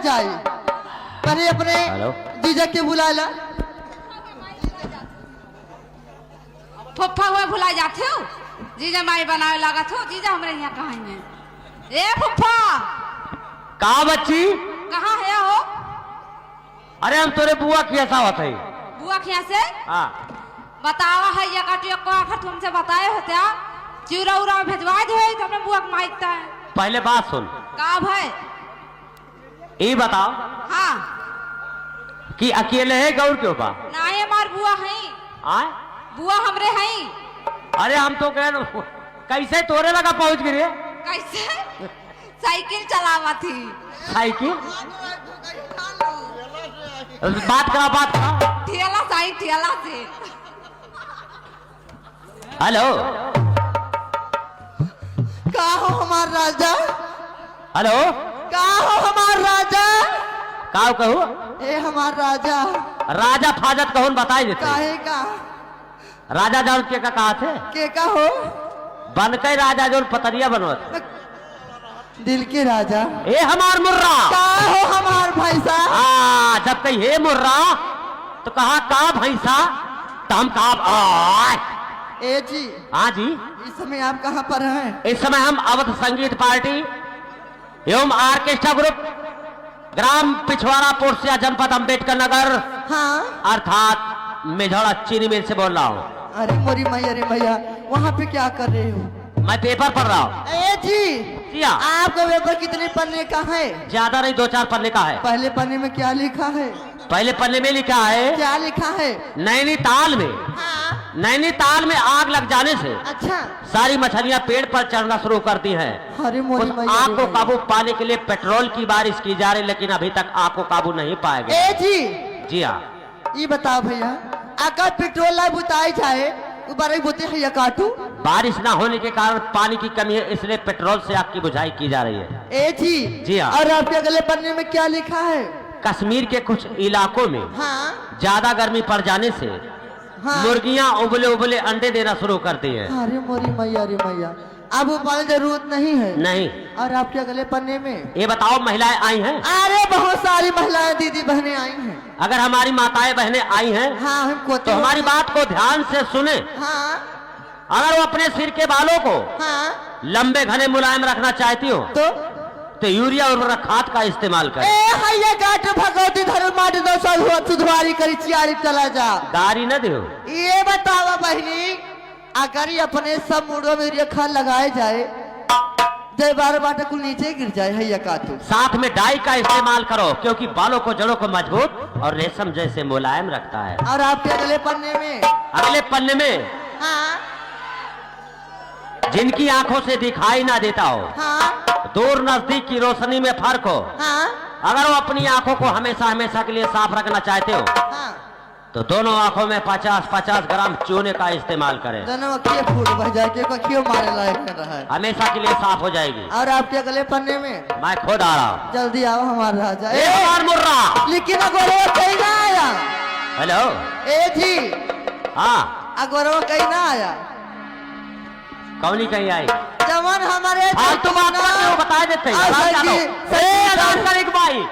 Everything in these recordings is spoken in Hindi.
जाए। पहले अपने जीजा के बुला ला। फुफ्फा हुए भुला जाते हो, जीजा माई बनावे लगा थो। जीजा हमारे यहाँ कहाँ है? ए फुफ्फा कहा बच्ची? कहाँ है हो? अरे हम तोरे बुआ कैसा होता है? बुआ क्या से? हाँ बतावा है या काटियो को आखिर तुमसे बताए होते आ चूरा उरा भेजवा दे तो अपने बुआ को माइकता है। पहले बात सुन। का भाई? ये बताओ हाँ कि अकेले है गौर के ऊपर? नहीं हमार बुआ है। आए बुआ हमरे हैं। अरे हम तो कह कैसे तोरे लगा पहुंच गए? कैसे? साइकिल चलावा थी। साइकिल? बात करा। ठेला साई ठेला से। हेलो का हो हमार राजा? हेलो का हो हमार राजा? का कहू? ए हमार राजा। राजा फाजत कहून बताई देते। काहे का? राजा जान के का कहा थे? के का हो? बन के राजा जो पतरिया बनवत दिल के राजा। ए हमार मुर्रा। का हो हमार भैंसा? हाँ जब कही हे मुर्रा तो कहा का भैंसा तो हम कहा ए जी। हाँ जी। इस समय आप कहाँ पर हैं? इस समय हम अवध संगीत पार्टी एवं ऑर्केस्ट्रा ग्रुप ग्राम पिछवाड़ा पोर्सिया जनपद अंबेडकर नगर हाँ अर्थात मेझौड़ा चीनी मिल से बोल रहा हूँ। अरे मोरी मैया, अरे भैया वहाँ पे क्या कर रहे हो? मैं पेपर पढ़ रहा हूँ। ए जी क्या? आपका पेपर कितने पन्ने का है? ज्यादा नहीं 2-4 पन्ने का है। पहले पन्ने में क्या लिखा है? पहले पन्ने में लिखा है क्या लिखा है? नैनीताल में हाँ। नैनीताल में आग लग जाने से अच्छा। सारी मछलियां पेड़ पर चढ़ना शुरू करती हैं। अरे मोरी उस मैया, आग को काबू पाने के लिए पेट्रोल की बारिश की जा रही, लेकिन अभी तक आग को काबू नहीं पाया गया। ए जी जी हाँ। ये बताओ भैया, अगर पेट्रोल ना बुताई जाए बारे बोते हैं या काटू? बारिश ना होने के कारण पानी की कमी है, इसलिए पेट्रोल से आग की बुझाई की जा रही है। ए जी। जी हाँ। और आपके अगले पन्ने में क्या लिखा है? कश्मीर के कुछ इलाकों में हाँ ज्यादा गर्मी पड़ जाने से हाँ। मुर्गियां उबले उबले अंडे देना शुरू करती हैं। अरे मोरी मैया, अरे मैया अब उबालने जरूरत नहीं है। नहीं। और आपके अगले पन्ने में ये बताओ महिलाएं आई हैं? अरे बहुत सारी महिलाएं दीदी बहनें आई हैं। अगर हमारी माताएं बहनें आई हैं हाँ हमको तो हमारी बात को ध्यान से सुने। हाँ अगर वो अपने सिर के बालों को हाँ लंबे घने मुलायम रखना चाहती हो तो यूरिया और खाद का इस्तेमाल करें। हैया गाट भगवती धर्म माटी दो साल हुआ सुधवारी करी चियारी चला जा। गारी न दो। ये बतावा बहनी, अगर ये अपने सब मुड़ों में रेखा लगाए जाए जय बार बाटे को नीचे गिर जाए हैया काटू। साथ में डाई का इस्तेमाल करो क्योंकि बालों को जड़ों को मजबूत और रेशम जैसे मुलायम रखता है। और आपके अगले पन्ने में? अगले पन्ने में हाँ जिनकी आंखों से दिखाई ना देता हो, हाँ दूर नजदीक की रोशनी में फर्क हो, हाँ अगर वो अपनी आंखों को हमेशा हमेशा के लिए साफ रखना चाहते हो हाँ। तो दोनों आंखों में 50-50 ग्राम चूने का इस्तेमाल करें। दोनों के फूट बह जाए के क्यों मारे लायक कर रहा है। हमेशा के लिए साफ हो जाएगी। और आपके अगले पन्ने में? मैं खुद आ रहा हूँ। जल्दी आओ हमारा राजा। ए हमार मुर्रा। लेकिन अगोरवा कहीं ना आया। हेलो। ए जी। हाँ अगोरवा कहीं ना आया। कौनी कहीं आई? जवान हमारे फालतू बात करते हो, बता देते हैं। भाई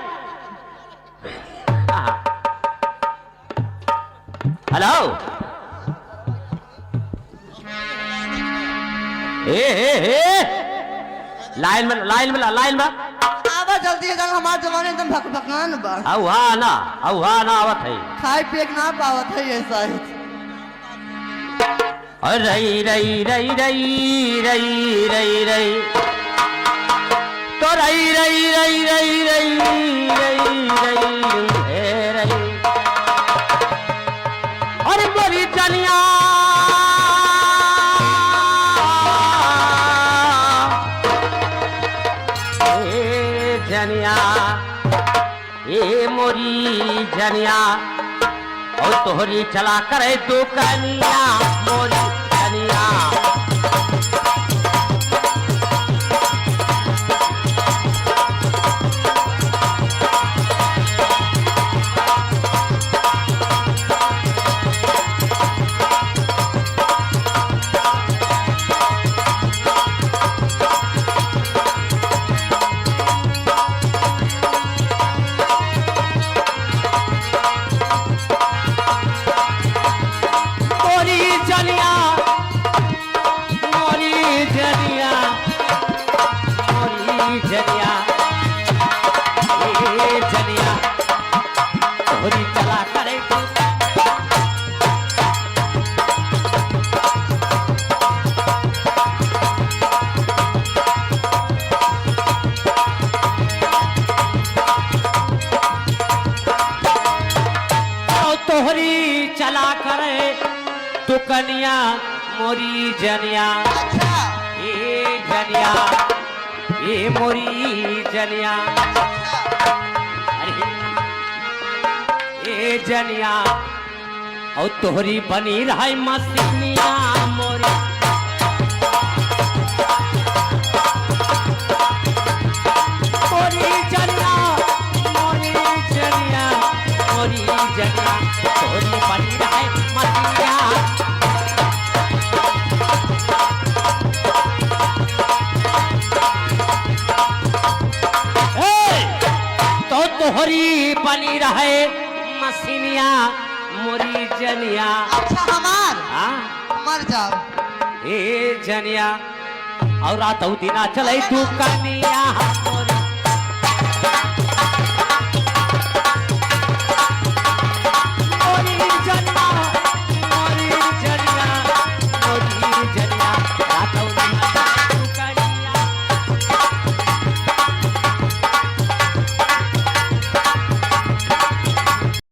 हेलो। लाइन में आवा जल्दी हमारे जमाने एकदम भकभकान बा। औहा ना आवत है। खाए पिए ना पावत है ऐसा ही। रई रई रई रई रई रई रई तो रई रई रई रई रई रई रई रई अरे मोरी चलिया जनिया ए मोरी जनिया और तोहरी चला करे दुकनिया मोरी जनिया। तोहरी चला करे तू कनिया मोरी जनिया अच्छा ए जनिया ए मोरी जनिया अरे ए जनिया और तोहरी बनी रहा मसीनिया मोरी मोरी जनिया मोरी जनिया मोरी जनिया तोहरी बनी रहा मसीनिया तो तोहरी बनी रहे मसीनिया मोरी जनिया अच्छा हमार हाँ मर जाओ ए जनिया और रात दिना चले तू कनिया